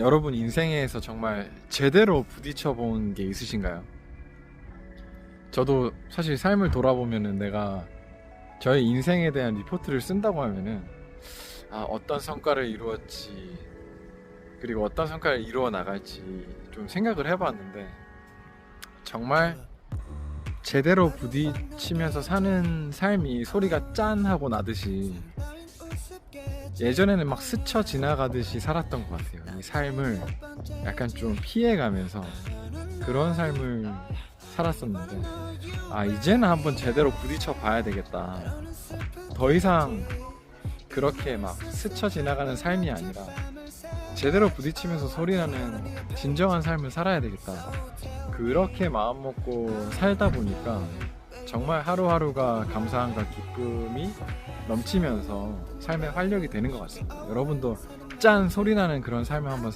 여러분 인생에서 정말 제대로 부딪혀 본 게 있으신가요? 저도 사실 삶을 돌아보면은 내가 저의 인생에 대한 리포트를 쓴다고 하면은 어떤 성과를 이루었지, 그리고 어떤 성과를 이루어 나갈지 좀 생각을 해봤는데, 정말 제대로 부딪히면서 사는 삶이 소리가 짠 하고 나듯이 예전에는 막 스쳐 지나가듯이 살았던 것 같아요. 이 삶을 약간 좀 피해가면서 그런 삶을 살았었는데, 이제는 한번 제대로 부딪혀 봐야 되겠다. 더 이상 그렇게 막 스쳐 지나가는 삶이 아니라 제대로 부딪히면서 소리나는 진정한 삶을 살아야 되겠다. 그렇게 마음 먹고 살다 보니까 정말 하루하루가 감사함과 기쁨이 넘치면서 삶의 활력이 되는 것 같습니다. 여러분도 짠 소리나는 그런 삶을 한번